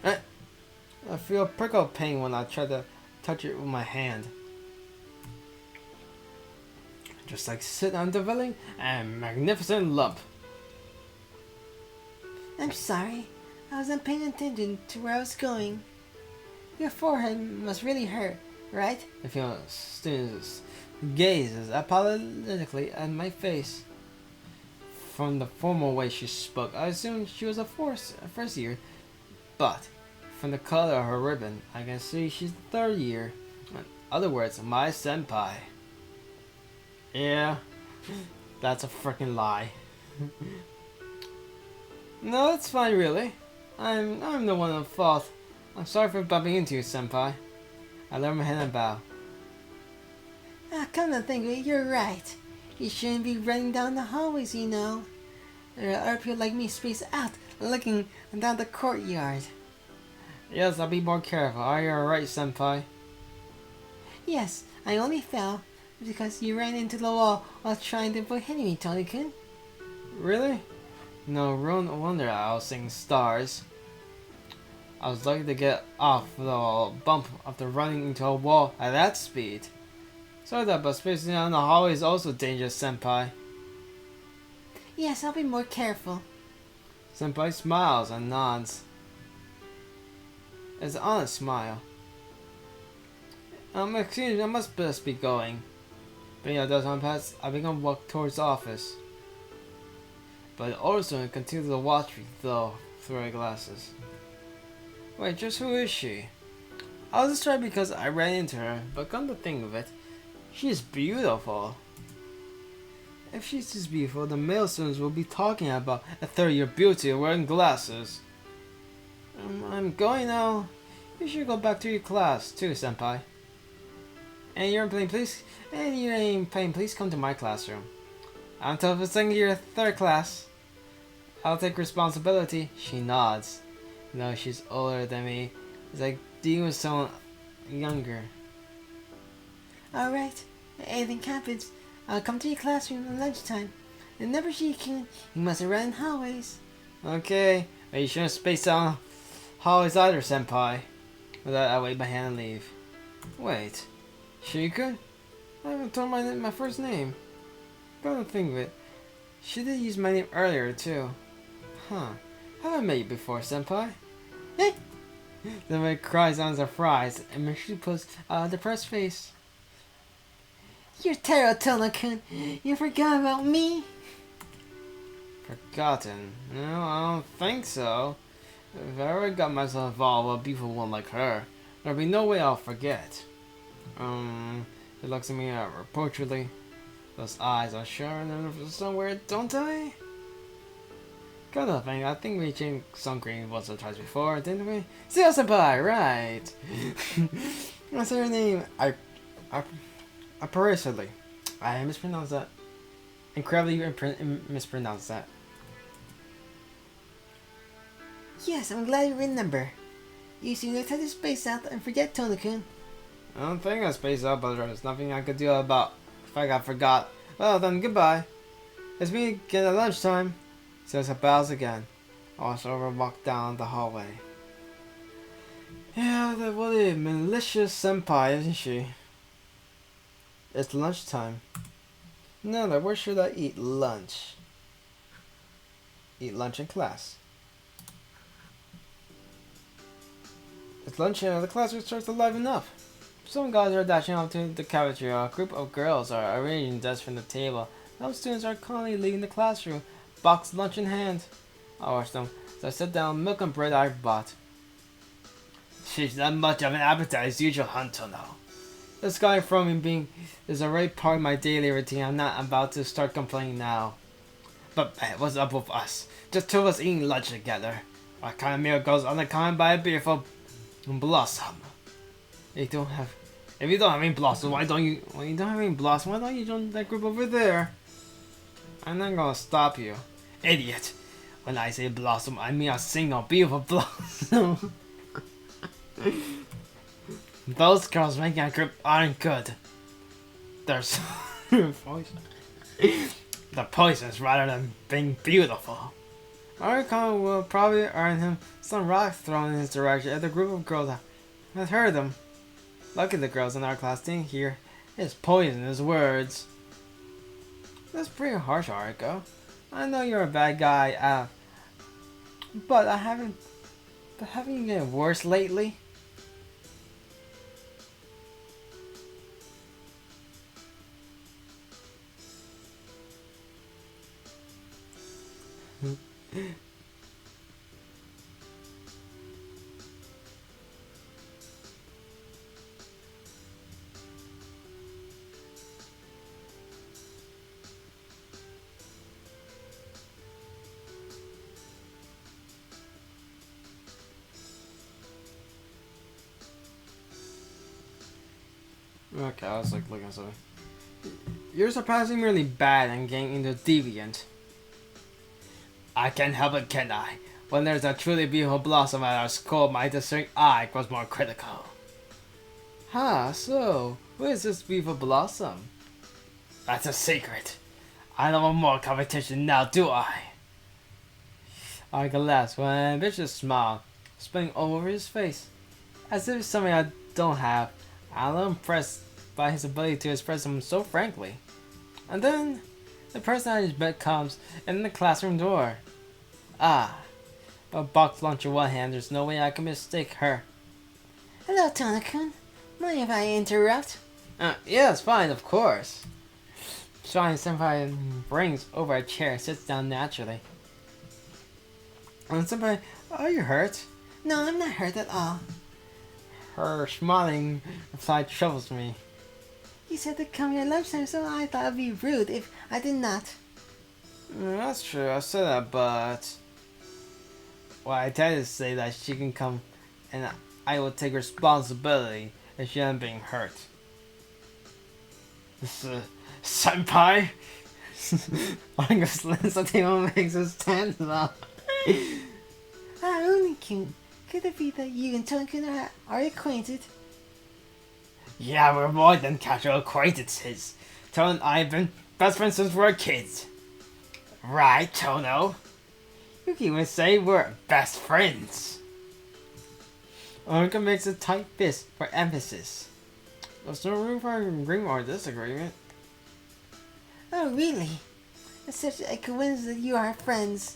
I feel a prickle pain when I try to touch it with my hand. Just like sit on developing a magnificent lump. I'm sorry. I wasn't paying attention to where I was going. Your forehead must really hurt, right? The female student gazes apologetically at my face. From the formal way she spoke, I assumed she was a first year, but from the color of her ribbon, I can see she's third year. In other words, my senpai. Yeah, that's a freaking lie. No, it's fine, really. I'm the one at fault. I'm sorry for bumping into you, senpai. I lower my head and bow. Come to think of it, you're right. You shouldn't be running down the hallways, you know. There are people like me spaced out, looking down the courtyard. Yes, I'll be more careful. Are you alright, senpai? Yes, I only fell because you ran into the wall while trying to avoid hitting me, Tony-kun. Really? No wonder I was seeing stars. I was lucky to get off the bump after running into a wall at that speed. Sorry that, but spacing down the hallway is also dangerous, senpai. Yes, I'll be more careful. Senpai smiles and nods. It's an honest smile. Excuse me, I must best be going. Being a dozen pass, I begin to walk towards the office. But also continue to watch me though through my glasses. Wait, just who is she? I was distracted because I ran into her, but come to think of it, she's beautiful. If she's this beautiful, the male students will be talking about a third-year beauty wearing glasses. I'm going now. You should go back to your class too, senpai. And you're playing, please. And you ain't playing, please come to my classroom. I'm tough for second year, third class. I'll take responsibility. She nods. No, she's older than me. It's like dealing with someone younger. Alright, anything happens, I'll come to your classroom at lunchtime. And never you must have run in hallways. Okay, but you shouldn't space out hallways either, senpai. With that, I wave my hand and leave. Wait, Shiku? I haven't told my first name. Gotta think of it. She did use my name earlier too. Huh. Have I met you before, senpai? The man cries out in surprise, and Michi puts a depressed face. You're Taro Tona-kun. You forgot about me? Forgotten? No, I don't think so. If I ever got myself involved with a beautiful one like her, there'll be no way I'll forget. He looks at me reproachfully. Those eyes are shining somewhere, don't I? Kind of thing, I think we changed sun green once or twice before, didn't we? Seo senpai, right? What's her name? I Apparently, I mispronounced that. Incredibly mispronounced that. Yes, I'm glad you remember. You seem to try to space out and forget Tona-kun. I don't think I spaced out, but there's nothing I could do about if I forgot. Well then, goodbye. It's me again at lunchtime. Says her bows again. I watch over and walk down the hallway. Yeah, what a malicious senpai, isn't she? It's lunchtime. Now, where should I eat lunch? Eat lunch in class. It's lunch and the classroom starts to liven up. Some guys are dashing off to the cafeteria. A group of girls are arranging desks from the table. Some students are calmly leaving the classroom, boxed lunch in hand. I watch them as I sit down, milk and bread I've bought. She's not much of an appetite as usual, Hunter now. This guy from me being is already part of my daily routine. I'm not about to start complaining now. But man, what's up with us? Just two of us eating lunch together. What kind of meal goes unaccompanied by a beautiful blossom? If you don't have any blossom, why don't you join that group over there? I'm not gonna stop you. Idiot. When I say blossom, I mean a single beautiful blossom. Those girls making a group aren't good. There's Poison. The poisons rather than being beautiful. Archon will probably earn him some rocks thrown in his direction if the group of girls had heard them. Lucky the girls in our class didn't hear his poisonous words. That's pretty harsh, Ariko. I know you're a bad guy, but haven't you getting worse lately? Okay, I was like looking at something. You're surprisingly really bad and getting into deviant. I can't help it, can I? When there's a truly beautiful blossom at our school, my discerning eye grows more critical. So, who is this beautiful blossom? That's a secret. I don't want more competition now, do I? Arga laughs with an ambitious smile, spinning all over his face, as if it's something I don't have. I'm impressed by his ability to express him so frankly. And then, the person at his bed comes in the classroom door. A box lunch in one hand, there's no way I can mistake her. Hello, Tona-kun. Mind if I interrupt? Yeah, it's fine, of course. Shine Senpai brings over a chair and sits down naturally. And Senpai, are you hurt? No, I'm not hurt at all. Her smiling reply troubles me. You said to come here lunchtime, so I thought it'd be rude if I did not. That's true, I said that, but... Well, I tried to say that she can come and I will take responsibility if she isn't being hurt. This, Senpai? I'm gonna slams the table and makes his hands up. Uni-kun, could it be that you and Tona-kun are acquainted? Yeah, we're more than casual acquaintances. Tono and I have been best friends since we were kids. Right, Tono? Yuki would say we're best friends. Onika makes a tight fist for emphasis. There's no room for agreement or disagreement. Oh, really? It's such a coincidence that you are friends.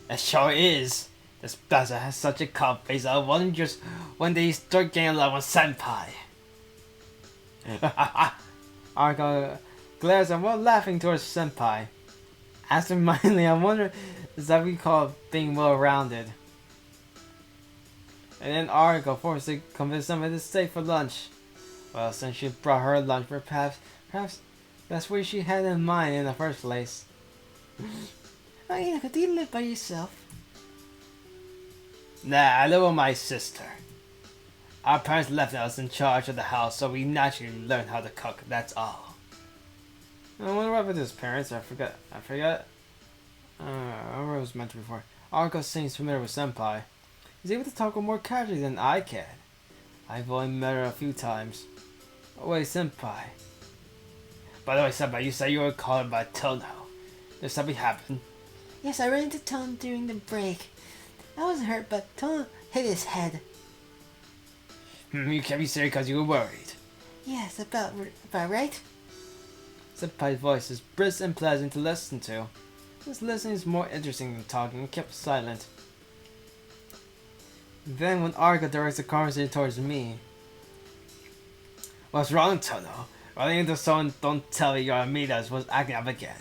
It sure is. This bastard has such a cop face. I wonder just when they start getting along with Senpai. Arko glares and while laughing towards Senpai. Absentmindedly, I wonder is that we call being well-rounded. And then Arko forced to convince Senpai to stay for lunch. Well, since she brought her lunch, perhaps that's what she had in mind in the first place. Oh, yeah, do you live by yourself? Nah, I live with my sister. Our parents left us in charge of the house, so we naturally learned how to cook, that's all. I wonder what happened to his parents, I forgot. I was meant to before. Arko seems familiar with Senpai. He's able to talk more casually than I can. I've only met her a few times. Oh wait, Senpai. By the way, Senpai, you said you were called by Tono. Did something happen? Yes, I ran into Tono during the break. I wasn't hurt, but Tono hit his head. You can't be serious because you were worried. Yes, about right? Senpai's voice is brisk and pleasant to listen to. This listening is more interesting than talking and kept silent. Then when Arko directs the conversation towards me. What's wrong, Tono? Running into someone don't tell me your amigas was acting up again.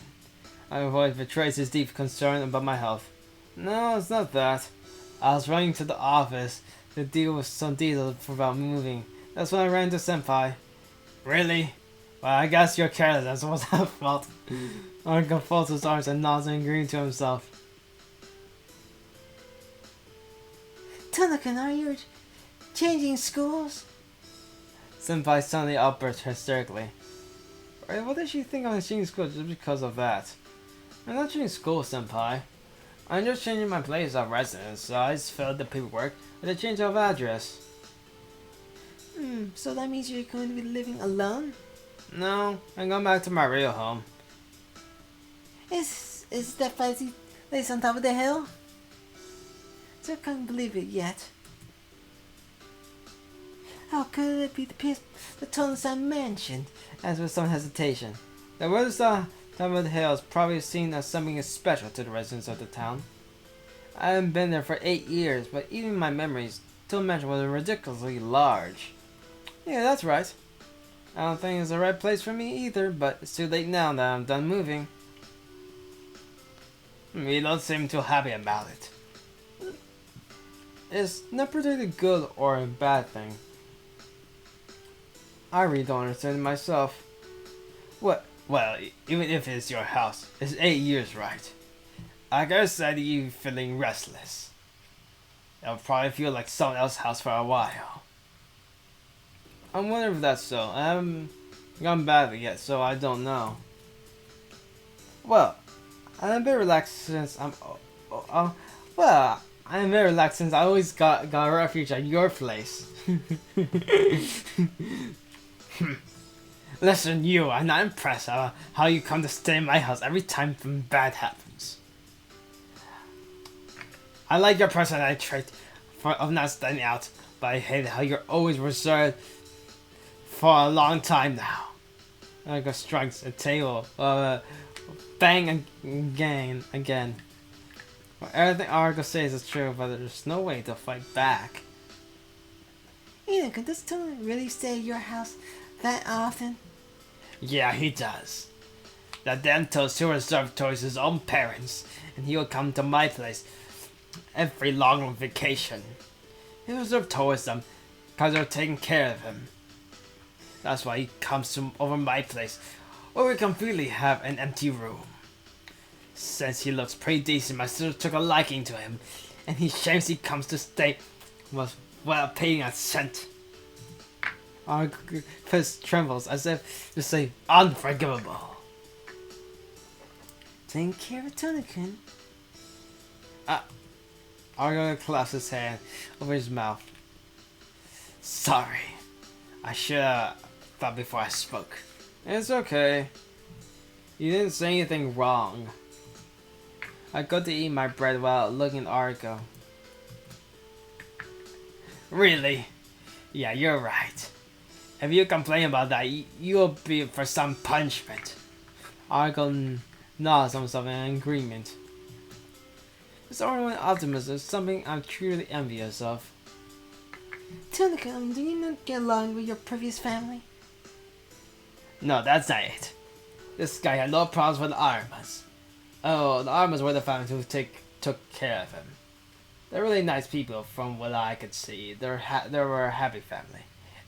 My voice betrays his deep concern about my health. No, it's not that. I was running to the office to deal with some details about moving. That's when I ran into Senpai. Really? Well, I guess you're careless. That's what's her fault. Arko folds his arms and nods and agreeing to himself. Tona-kun, are you changing schools? Senpai suddenly outbursts hysterically. Right, what does she think I'm changing school just because of that? I'm not changing school, Senpai. I'm just changing my place of residence, so I just filled the paperwork with a change of address. So that means you're going to be living alone? No, I'm going back to my real home. Is that place on top of the hill? I can't believe it yet. How could it be the Tonsan mansion? As with some hesitation. The woods on top of the hill is probably seen as something special to the residents of the town. I haven't been there for 8 years, but even my memories, Town Mansion was ridiculously large. Yeah, that's right. I don't think it's the right place for me either, but it's too late now that I'm done moving. You don't seem too happy about it. It's not particularly good or a bad thing. I really don't understand it myself. What? Well, even if it's your house, it's 8 years, right? I guess that you feeling restless. It'll probably feel like someone else's house for a while. I wonder if that's so. I haven't gone back yet, so I don't know. Well, I'm very relaxed since I'm very relaxed since I always got a refuge at your place. Listen, I'm not impressed how you come to stay in my house every time something bad happens. I like your personality trait of not standing out, but I hate how you're always reserved for a long time now. Like a strikes a table, bang again. Well, everything Argo says is true, but there's no way to fight back. Can this Tony really stay at your house that often? Yeah, he does. That damn toast who reserved toys his own parents, and he will come to my place every long vacation. He reserved toys them because they're taking care of him. That's why he comes over my place, where we completely have an empty room. Since he looks pretty decent, my sister took a liking to him, and he shames he comes to stay without paying a cent. Our fist trembles as if to say unforgivable. Take care of Tony-kun. Argo claps his hand over his mouth. Sorry. I should have thought before I spoke. It's okay. You didn't say anything wrong. I go to eat my bread while looking at Argo. Really? Yeah, you're right. If you complain about that, you'll be for some punishment. Argo nods himself in agreement. This ongoing optimism is something I'm truly envious of. Tony-kun, do you not get along with your previous family? No, that's not it. This guy had no problems with the Armas. Oh, the Armas were the family who took care of him. They're really nice people from what I could see. They were a happy family.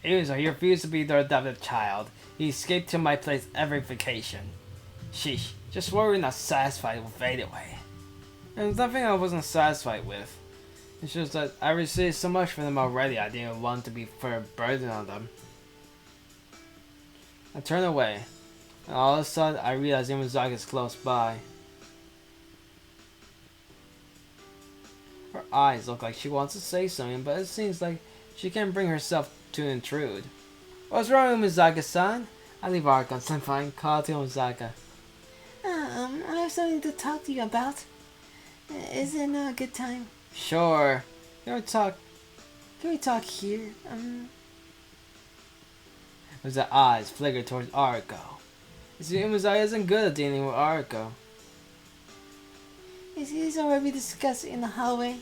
Even so, he refused to be their adopted child. He escaped to my place every vacation. Sheesh, just what we're not satisfied with anyway. And there's nothing I wasn't satisfied with. It's just that I received so much from them already, I didn't want to be for a burden on them. I turn away, and all of a sudden I realize Imazaki is close by. Her eyes look like she wants to say something, but it seems like she can't bring herself to intrude. What's wrong with Mizaka-san? I leave Argon-senpai and call to Mizaka. I have something to talk to you about. Is it not a good time? Sure. Can we talk here? As the eyes flicker towards Argo. You see, Mizaka isn't good at dealing with Argo. Is this already discussed in the hallway?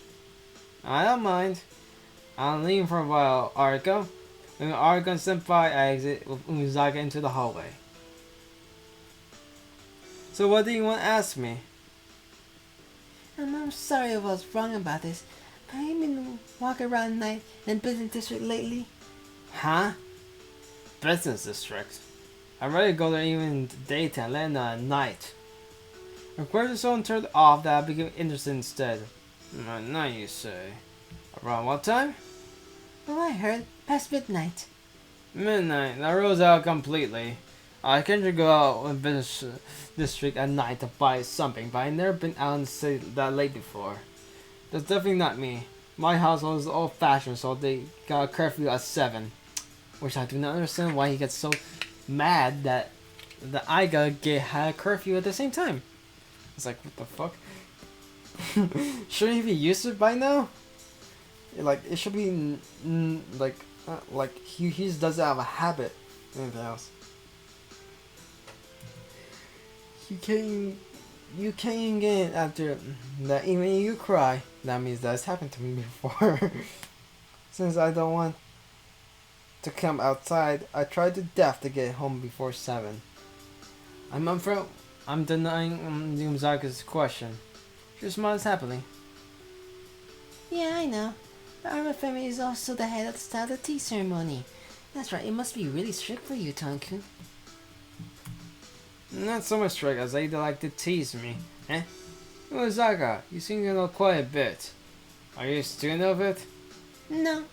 I don't mind. I'll leave for a while, Argo. When Argo and Senpai exit with Umizaka into the hallway. So what do you want to ask me? I'm sorry if I was wrong about this, but I've been walking around night in the business district lately. Huh? Business district? I'd rather go there even in the daytime, let alone at night. Of course, it's so turned off that I became interested instead. Now you say. Around what time? Well, I heard past midnight. Midnight. That rules out completely. I can't go out in business district at night to buy something, but I've never been out in the city that late before. That's definitely not me. My household is old-fashioned, so they got a curfew at 7. Which I do not understand why he gets so mad that the Aiga had a curfew at the same time. It's like, what the fuck? Shouldn't he be used to it by now? Like, it should be like he just doesn't have a habit. Anything else? You can't get after that. Even you cry. That means that's happened to me before. Since I don't want to come outside, I tried to death to get home before 7. I'm denying Yumazaka's question. She smiles happily. Yeah, I know. The Arma family is also the head of the style of tea ceremony. That's right, it must be really strict for you, Tonku. Not so much strict as they like to tease me. Eh? Yumazaka, you seem to know quite a bit. Are you a student of it? No,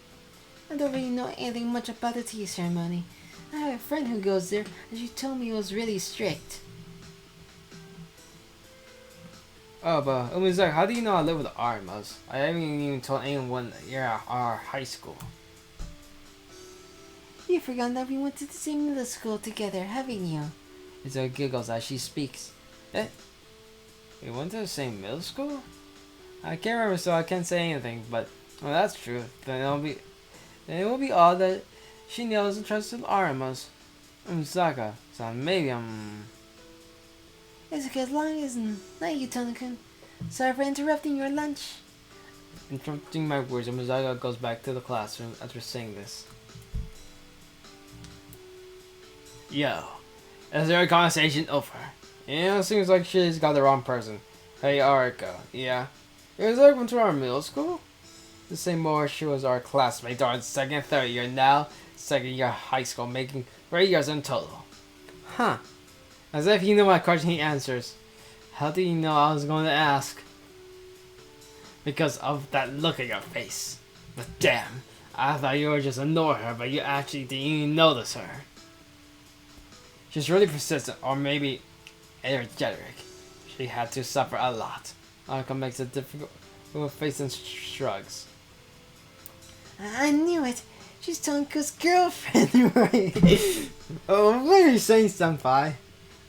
I don't really know anything much about the tea ceremony. I have a friend who goes there, and she told me it was really strict. Oh, but Yumazaka, how do you know I live with the Armas? I haven't even told anyone you're at our high school. You've forgotten that we went to the same middle school together, haven't you? Izuka giggles as she speaks. Eh? We went to the same middle school? I can't remember, so I can't say anything, but well, that's true. Then it will be odd that she knows and trusts the Armas. Yumazaka, so maybe It's okay as long as not you, Tonku. Sorry for interrupting your lunch. interrupting my words. Yumazaka goes back to the classroom after saying this. Yo, is there a conversation over? Yeah, seems like she's got the wrong person. Hey, Arika. Yeah? You guys went to our middle school? The same more she was our classmate during second, third year now. Second year high school, making 3 years in total. Huh. As if you know my question, he answers. How do you know I was going to ask? Because of that look at your face. But damn, I thought you were just ignoring her, but you actually didn't even notice her. She's really persistent, or maybe energetic. She had to suffer a lot. Arika makes a difficult face and shrugs. I knew it. She's Tonku's girlfriend, right? Oh, what are you saying, senpai?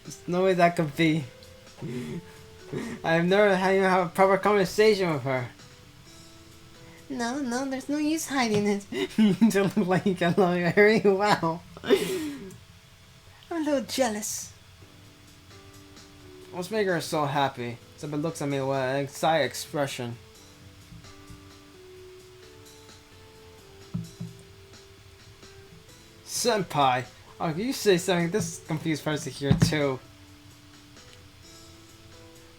There's no way that could be. I've never had even have a proper conversation with her. No, there's no use hiding it. You look like you get along very well. I'm a little jealous. What's making her so happy? Senpai looks at me with an excited expression. Senpai! Oh, can you say something? This confused person here too.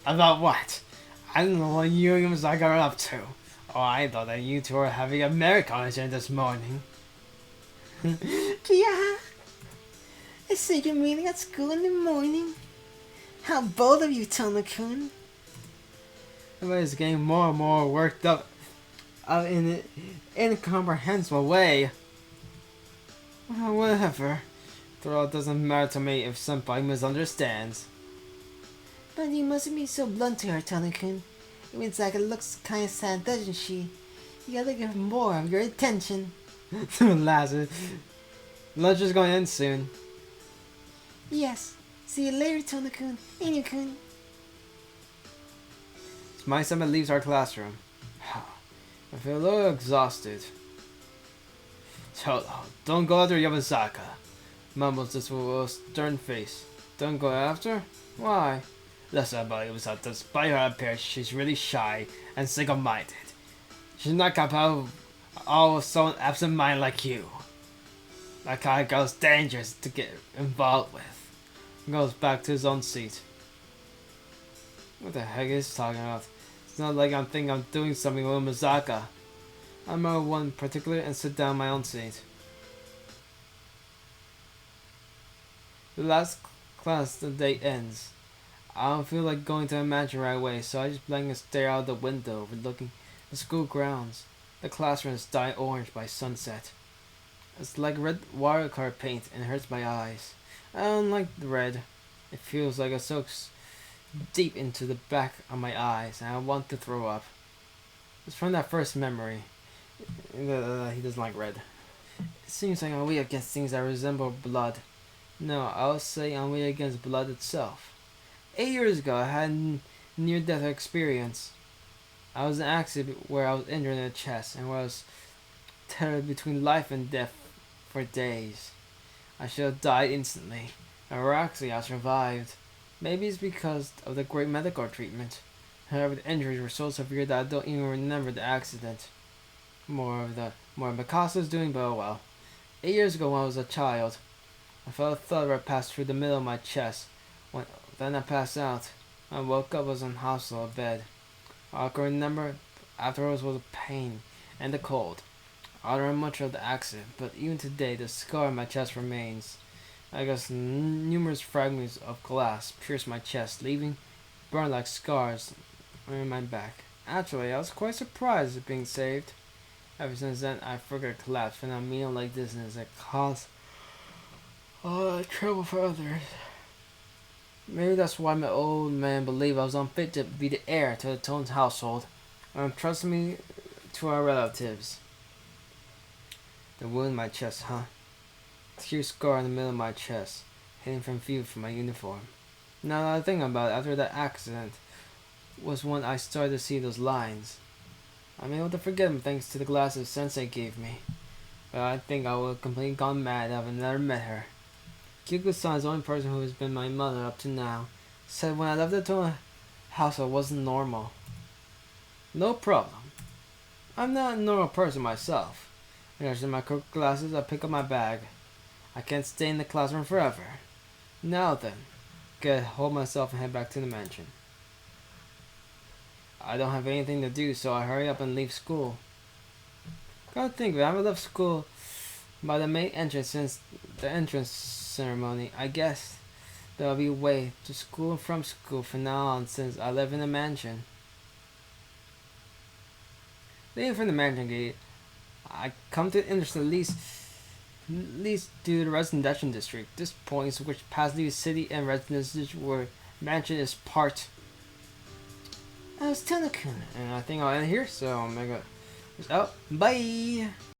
About what? I don't know what you and Yumazaka are up to. Oh, I thought that you two were having a merry conversation this morning. Yeah. I said you're meeting at school in the morning. How bold of you, Tonku-kun. Everybody's getting more and more worked up in an incomprehensible way. Well, whatever. After all, it doesn't matter to me if senpai misunderstands. But you mustn't be so blunt to her, Tonku-kun. Yumazaka looks kinda sad, doesn't she? You gotta give her more of your attention. Lazarus. Lunch is going in soon. Yes. See you later, Tonku-kun. Inu-kun. My senpai leaves our classroom. I feel a little exhausted. Toto, don't go after Yamazaka. Mumbles this with a stern face. Don't go after? Why? Listen about Yamazaka. Despite her appearance, she's really shy and single-minded. She's not capable of all someone absent-minded like you. That kind of girl's dangerous to get involved with. He goes back to his own seat. What the heck is he talking about? It's not like I'm thinking I'm doing something with Yamazaka. I'm out one particular and sit down my own seat. The last class the day ends. I don't feel like going to imagine right away, so I just blankly stare out the window overlooking the school grounds. The classroom is dyed orange by sunset. It's like red watercolor paint and it hurts my eyes. I don't like the red. It feels like it soaks deep into the back of my eyes and I want to throw up. It's from that first memory. He doesn't like red. It seems like I'm weak against things that resemble blood. No, I would say I'm way against blood itself. 8 years ago, I had a near-death experience. I was in an accident where I was injured in the chest and where I was tethered between life and death for days. I should have died instantly. Miraculously, I survived. Maybe it's because of the great medical treatment. However, the injuries were so severe that I don't even remember the accident. More of Mikasa's doing, but oh well. 8 years ago, when I was a child, I felt a thud right pass through the middle of my chest. Then I passed out. I woke up was in hospital bed. All I can remember afterwards was the pain and the cold. I don't remember much of the accident, but even today the scar on my chest remains. I guess numerous fragments of glass pierced my chest, leaving burned like scars on my back. Actually, I was quite surprised at being saved. Ever since then, I forgot to collapse, and a meal like this is a cause trouble for others. Maybe that's why my old man believed I was unfit to be the heir to the Tone's household, and trusted me to our relatives. The wound in my chest, huh? A huge scar in the middle of my chest, hidden from view from my uniform. Now that I think about it, after that accident was when I started to see those lines. I'm able to forget them thanks to the glasses Sensei gave me. But I think I would have completely gone mad if I never met her. Kyuko-san is the only person who has been my mother up to now. Said when I left the Tone house I wasn't normal. No problem. I'm not a normal person myself. After my cook glasses, I pick up my bag. I can't stay in the classroom forever. Now then, gotta hold myself and head back to the mansion. I don't have anything to do, so I hurry up and leave school. Gotta think, I haven't left school by the main entrance since the entrance ceremony. I guess there'll be a way to school and from school from now on since I live in a mansion. Leaving from the mansion gate, I come to the entrance at least to the residential district. This point is which passes the city and residence district where mansion is part. I was Tanakun, and I think I'll end here, so I'm gonna go out. Bye!